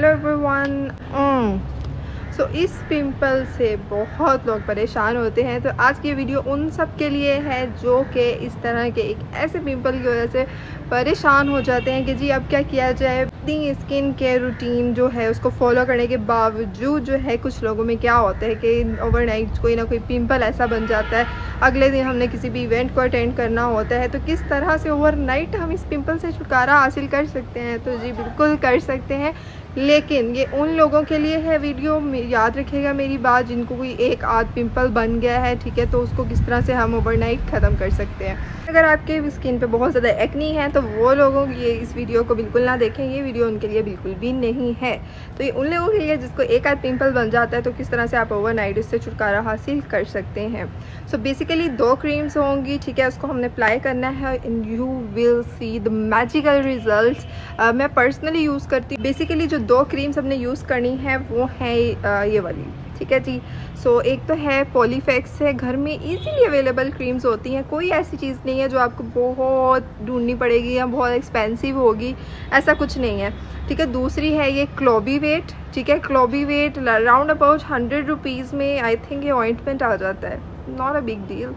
Hello everyone. सो इस pimple से बहुत लोग परेशान होते हैं, तो आज की ये वीडियो उन सब के लिए है जो कि इस तरह के एक ऐसे पिंपल की वजह से परेशान हो जाते हैं कि जी अब क्या किया जाए। अपनी स्किन केयर रूटीन जो है उसको फॉलो करने के बावजूद जो है कुछ लोगों में क्या होता है कि ओवरनाइट कोई ना कोई पिंपल ऐसा बन जाता है, अगले दिन हमने किसी भी इवेंट को अटेंड करना होता है, तो किस तरह से ओवरनाइट हम इस पिंपल से छुटकारा हासिल कर सकते हैं। तो जी बिल्कुल कर सकते हैं, लेकिन ये उन लोगों के लिए है वीडियो, याद रखिएगा मेरी बात, जिनको कोई एक आध पिंपल बन गया है, ठीक है, तो उसको किस तरह से हम ओवरनाइट ख़त्म कर सकते हैं। अगर आपके स्किन पे बहुत ज़्यादा एक्नी है तो वो लोगों ये इस वीडियो को बिल्कुल ना देखें, ये वीडियो उनके लिए बिल्कुल भी नहीं है। तो ये उन लोगों के लिए जिसको एक आध पिंपल बन जाता है, तो किस तरह से आप ओवरनाइट इससे छुटकारा हासिल कर सकते हैं। सो बेसिकली 2 क्रीम्स होंगी, ठीक है, उसको हमने अप्लाई करना है and you will see the magical results. मैं पर्सनली यूज़ करती हूँ। बेसिकली जो 2 क्रीम्स हमने यूज़ करनी है वो है ये वाली, ठीक है जी। सो एक तो है पॉलीफैक्स है, घर में इजीली अवेलेबल क्रीम्स होती हैं, कोई ऐसी चीज़ नहीं है जो आपको बहुत ढूंढनी पड़ेगी या बहुत एक्सपेंसिव होगी, ऐसा कुछ नहीं है, ठीक है। दूसरी है ये क्लोबीवेट, ठीक है, क्लोबीवेट अराउंड अबाउट 100 रुपीज़ में आई थिंक ये ऑइंटमेंट आ जाता है, नॉट अ बिग डील।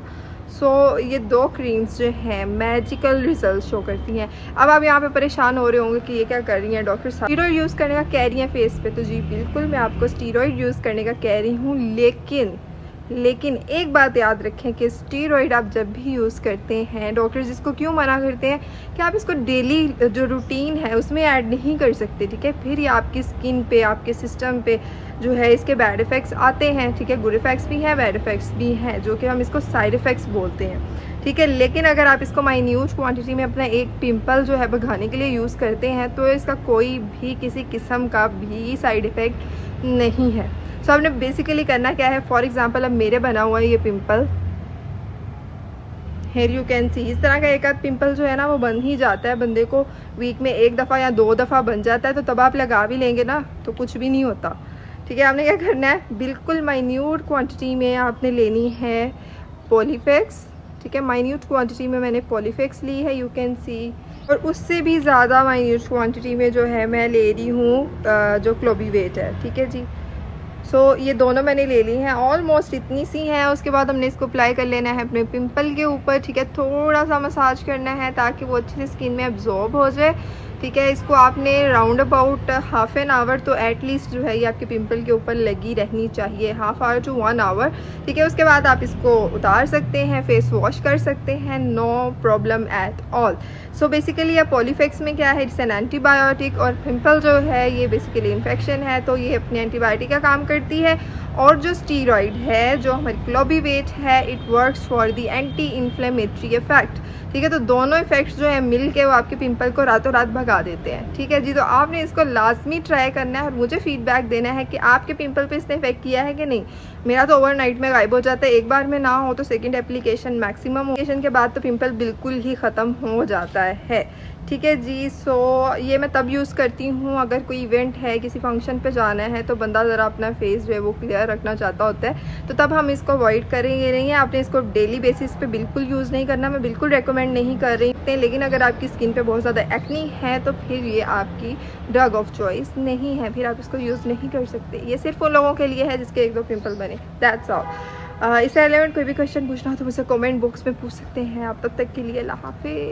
सो ये 2 क्रीम्स जो हैं मैजिकल रिजल्ट शो करती हैं। अब आप यहाँ पे परेशान हो रहे होंगे कि ये क्या कर रही हैं डॉक्टर साहब, स्टीरॉइड यूज़ करने का कह रही हैं फेस पे। तो जी बिल्कुल मैं आपको स्टीरॉइड यूज़ करने का कह रही हूँ, लेकिन एक बात याद रखें कि स्टीरॉइड आप जब भी यूज़ करते हैं, डॉक्टर्स इसको क्यों मना करते हैं कि आप इसको डेली जो रूटीन है उसमें ऐड नहीं कर सकते, ठीक है। फिर ये आपकी स्किन पे, आपके सिस्टम पे जो है इसके बैड इफ़ेक्ट्स आते हैं, ठीक है। गुड इफ़ेक्ट्स भी हैं, बैड इफ़ेक्ट्स भी हैं, जो कि हम इसको साइड इफ़ेक्ट्स बोलते हैं, ठीक है। लेकिन अगर आप इसको माइन्यूट क्वांटिटी में अपना एक पिंपल जो है भगाने के लिए यूज़ करते हैं, तो इसका कोई भी किसी किस्म का भी साइड इफ़ेक्ट नहीं है। सो आपने बेसिकली करना क्या है, फॉर एग्जांपल अब मेरे बना हुआ है ये pimple, here you can see, इस तरह का एक आध पिंपल जो है ना वो बन ही जाता है, बंदे को वीक में 1 दफ़ा या 2 दफ़ा बन जाता है, तो तब आप लगा भी लेंगे ना तो कुछ भी नहीं होता, ठीक है। आपने क्या करना है, बिल्कुल माइन्यूट क्वांटिटी में आपने लेनी है पॉलीफैक्स, ठीक है। माइन्यूट क्वांटिटी में मैंने पॉलीफैक्स ली है, यू कैन सी, और उससे भी ज़्यादा माइन्यूट क्वांटिटी में जो है मैं ले रही हूँ जो क्लोबीवेट है, ठीक है जी। सो ये दोनों मैंने ले ली हैं, ऑलमोस्ट इतनी सी हैं। उसके बाद हमने इसको अप्लाई कर लेना है अपने पिंपल के ऊपर, ठीक है। थोड़ा सा मसाज करना है ताकि वो अच्छे से स्किन में एब्जॉर्ब हो जाए, ठीक है। इसको आपने round about half an hour तो एटलीस्ट जो है ये आपके पिंपल के ऊपर लगी रहनी चाहिए, हाफ आवर टू 1 आवर, ठीक है। उसके बाद आप इसको उतार सकते हैं, फेस वॉश कर सकते हैं, no problem at all. So basically ये पॉलीफैक्स में क्या है, इट्स एन एंटीबायोटिक, और पिंपल जो है ये बेसिकली इन्फेक्शन है तो ये अपनी एंटीबायोटिक का काम करती है। और जो स्टीरॉइड है, जो हमारी क्लोबीवेट है, it works for the anti inflammatory effect, ठीक है। तो दोनों इफेक्ट्स जो है मिल के वो आपके पिंपल को रातों रात भगा देते हैं, ठीक है जी। तो आपने इसको लाजमी ट्राई करना है और मुझे फीडबैक देना है कि आपके पिंपल पे इसने इफेक्ट किया है कि नहीं। मेरा तो ओवरनाइट में गायब हो जाता है, एक बार में ना हो तो सेकंड एप्लीकेशन, मैक्सिमम एप्लीकेशन के बाद तो पिंपल बिल्कुल ही ख़त्म हो जाता है, ठीक है जी। सो ये मैं तब यूज़ करती हूँ अगर कोई इवेंट है, किसी फंक्शन पे जाना है, तो बंदा ज़रा अपना फेस जो है वो क्लियर रखना चाहता होता है, तो तब हम इसको अवॉइड करेंगे नहीं है। आपने इसको डेली बेसिस पे बिल्कुल यूज़ नहीं करना, मैं बिल्कुल रेकमेंड नहीं कर रही हूँ। लेकिन अगर आपकी स्किन पे बहुत ज़्यादा एक्नी है तो फिर ये आपकी ड्रग ऑफ चॉइस नहीं है, फिर आप इसको यूज़ नहीं कर सकते। ये सिर्फ उन लोगों के लिए है जिसके 1-2 पिंपल बने, दैट्स ऑल। इससे रिलेवेंट कोई भी क्वेश्चन पूछना हो तो मुझसे कमेंट बॉक्स में पूछ सकते हैं आप। तब तक के लिए अल्लाह हाफिज़।